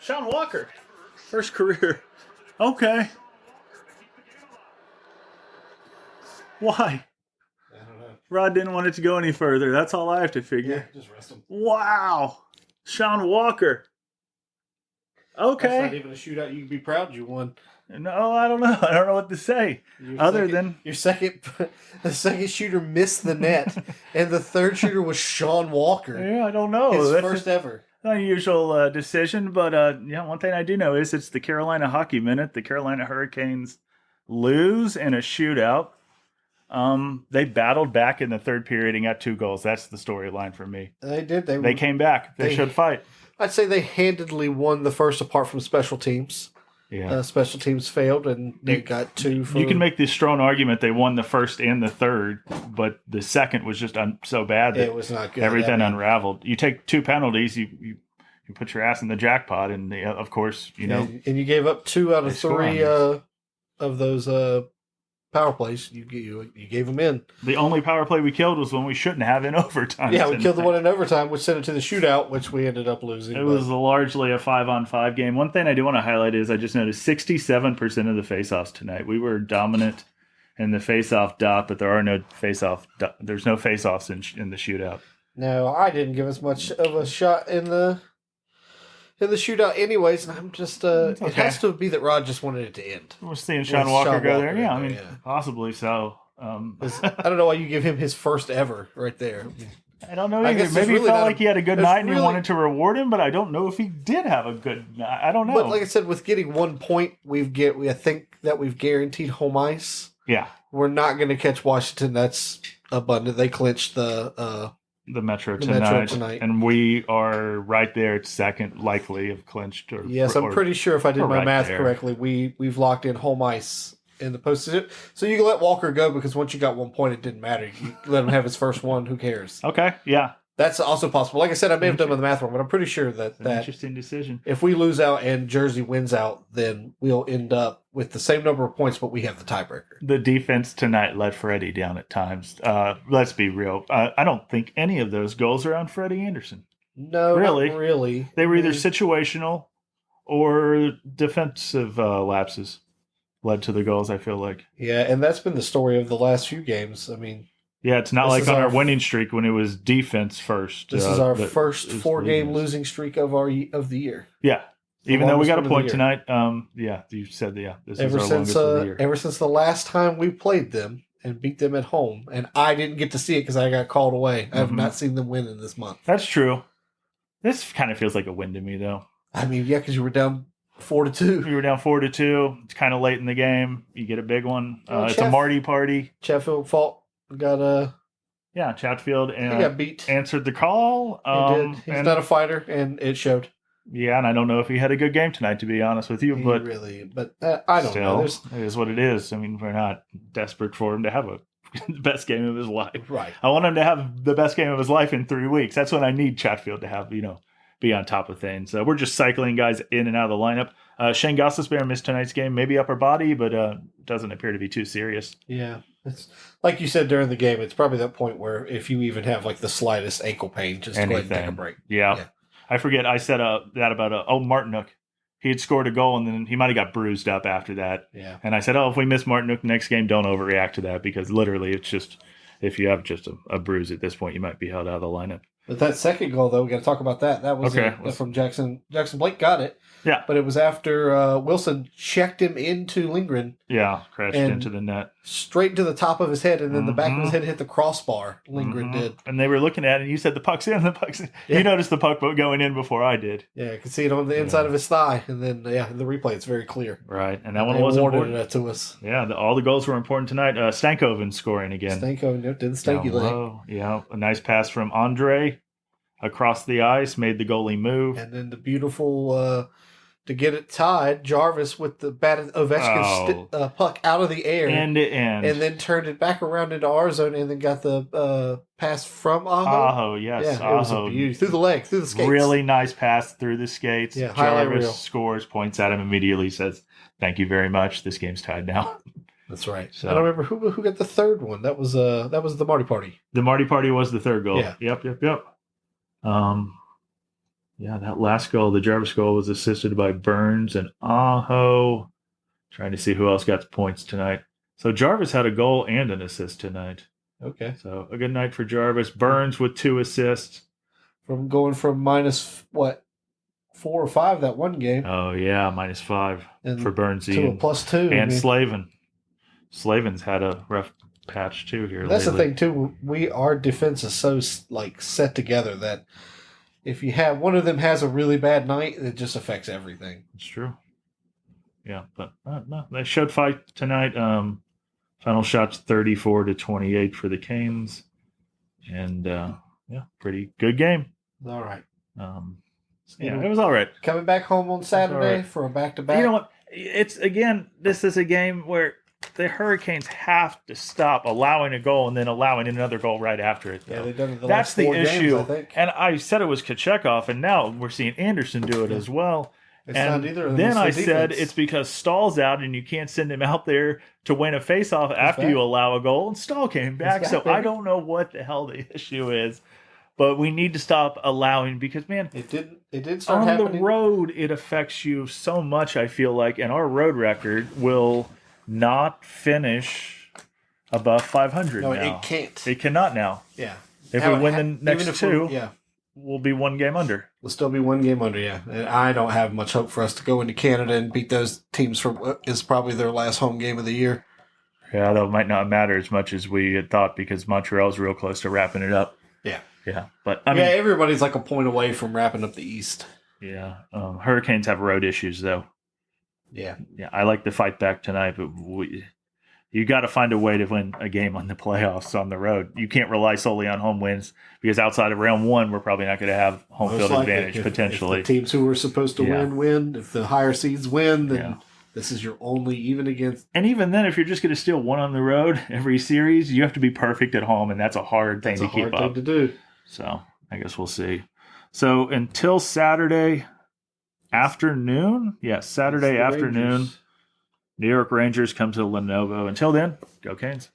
Sean Walker. First career. Okay. Why? I don't know. Rod didn't want it to go any further. That's all I have to figure. Yeah, just rest him. Wow. Sean Walker. Okay. That's not even a shootout you can be proud you won. No, I don't know. I don't know what to say. The second shooter missed the net, and the third shooter was Sean Walker. Yeah, I don't know. His That's first ever. an unusual decision, but one thing I do know is it's the Carolina Hockey Minute. The Carolina Hurricanes lose in a shootout. They battled back in the third period and got 2 goals. That's the storyline for me. They did. They came back. They should fight. I'd say they handedly won the first apart from special teams. Yeah. Special teams failed, and they got 2 for... You can make the strong argument they won the first and the third, but the second was just so bad that it was not good. Everything unraveled. You take 2 penalties, you put your ass in the jackpot, and of course, And you gave up 2 out of 3 of those power plays. You gave them in. The only power play we killed was when we shouldn't have in overtime. Yeah, we killed the one in overtime, which sent it to the shootout, which we ended up losing. It was largely a 5-on-5 game. One thing I do want to highlight is I just noticed 67% of the faceoffs tonight. We were dominant in the faceoff dot, but there's no faceoffs in the shootout. No, I didn't give us much of a shot in the shootout anyways, and I'm just it has to be that Rod just wanted it to end. We're seeing Sean Walker go there. Yeah, I mean, possibly so. I don't know why you give him his first ever right there. I don't know either. Maybe he felt like he had a good night and he wanted to reward him, but I don't know if he did have a good night. I don't know. But like I said, with getting 1 point, I think that we've guaranteed home ice. Yeah. We're not going to catch Washington. That's abundant. They clinched the Metro tonight. And we are right there at second, likely have clinched. I'm pretty sure if I did my math correctly, we've locked in home ice in the postseason. So you can let Walker go because once you got 1 point, it didn't matter. You let him have his first one. Who cares? Okay, yeah. That's also possible. Like I said, I may have done the math wrong, but I'm pretty sure that interesting decision. If we lose out and Jersey wins out, then we'll end up with the same number of points, but we have the tiebreaker. The defense tonight let Freddie down at times. Let's be real. I don't think any of those goals are on Freddie Anderson. No, really. Not really. They were either situational or defensive lapses led to the goals, I feel like. Yeah, and that's been the story of the last few games. I mean... Yeah, it's not like on our winning streak when it was defense first. This is our first 4-game losing streak of the year. Yeah, even though we got a point tonight. You said this is our longest of the year. Ever since the last time we played them and beat them at home, and I didn't get to see it because I got called away. I have not seen them win in this month. That's true. This kind of feels like a win to me, though. I mean, yeah, because you were down 4-2. You were down 4-2. It's kind of late in the game. You get a big one. It's a Marty party. Chatfield fault. Chatfield he got beat. Answered the call. He did. He's not a fighter, and it showed. Yeah, and I don't know if he had a good game tonight, to be honest with you. I don't know. It is what it is. I mean, we're not desperate for him to have the best game of his life. Right. I want him to have the best game of his life in 3 weeks. That's when I need Chatfield to have, be on top of things. We're just cycling guys in and out of the lineup. Shane Gostisbehere missed tonight's game, maybe upper body, but doesn't appear to be too serious. Yeah. It's like you said during the game, it's probably that point where if you even have like the slightest ankle pain, just go ahead and take a break. Yeah. I forget. I said that about Martinook. He had scored a goal and then he might have got bruised up after that. Yeah. And I said, if we miss Martinook next game, don't overreact to that because literally it's just, if you have just a bruise at this point, you might be held out of the lineup. But that second goal, though, we got to talk about that. That was from Jackson. Jackson Blake got it. Yeah. But it was after Wilson checked him into Lindgren. Yeah, crashed into the net. Straight to the top of his head, and then the back of his head hit the crossbar. Lindgren did. And they were looking at it, and you said the puck's in, Yeah. You noticed the puck going in before I did. Yeah, I could see it on the inside of his thigh. And then, in the replay, it's very clear. Right, and that one was important. That to us. Yeah, all the goals were important tonight. Stankoven scoring again. Stankoven did the stanky leg. Yeah, a nice pass from Andre. Across the ice, made the goalie move. And then the beautiful, to get it tied, Jarvis with the batted Ovechkin's puck out of the air. End to end. And then turned it back around into our zone and then got the pass from Aho. Aho, yes. Yeah, it was a beauty. Through the leg, through the skates. Really nice pass through the skates. Yeah, Jarvis scores, points at him immediately, says, "Thank you very much. This game's tied now." That's right. So, I don't remember who got the third one. That was the Marty Party. The Marty Party was the third goal. Yeah. Yep. Yeah, that last goal, the Jarvis goal, was assisted by Burns and Aho. Trying to see who else got the points tonight. So Jarvis had a goal and an assist tonight. Okay. So a good night for Jarvis. Burns with 2 assists. From going from minus, 4 or 5 that one game. Oh, yeah, -5 for Burns. To a +2. And Slavin. Slavin's had a rough patch, too, here That's lately. the thing, too. Our defense is so, set together that if you have one of them has a really bad night, it just affects everything. It's true. Yeah, but no, they showed fight tonight. Final shots 34-28 for the Canes. And, pretty good game. All right. It was all right. Coming back home on Saturday for a back-to-back. You know what? This is a game where the Hurricanes have to stop allowing a goal and then allowing another goal right after it. Though. Yeah, they've done it That's last the 4 issue. games, I think. And I said it was Kachekov, and now we're seeing Anderson do it as well. It's and not either of them. then I defense. said it's because Stahl's out and you can't send him out there to win a faceoff after you allow a goal. And Stahl came back, so I don't know what the hell the issue is. But we need to stop allowing because, man, it did start happening. On the road, it affects you so much, I feel like, and our road record will not finish above 500 no, now. it can't. It cannot now. Yeah. If we win the next 2, yeah, we'll be 1 game under. We'll still be 1 game under, yeah. And I don't have much hope for us to go into Canada and beat those teams for what is probably their last home game of the year. Yeah, that might not matter as much as we had thought because Montreal's real close to wrapping it up. Yeah. Yeah. But I mean, everybody's like a point away from wrapping up the East. Yeah. Hurricanes have road issues, though. Yeah. Yeah. I like to fight back tonight, but you got to find a way to win a game on the playoffs on the road. You can't rely solely on home wins because outside of round 1, we're probably not going to have home Most field likely, advantage potentially. If the teams who were supposed to win. If the higher seeds win, then this is your only even against. And even then, if you're just going to steal 1 on the road every series, you have to be perfect at home, and that's a hard thing to keep up. That's a hard thing to do. So I guess we'll see. So until Saturday afternoon, Saturday afternoon, New York Rangers come to Lenovo. Until then, go Canes.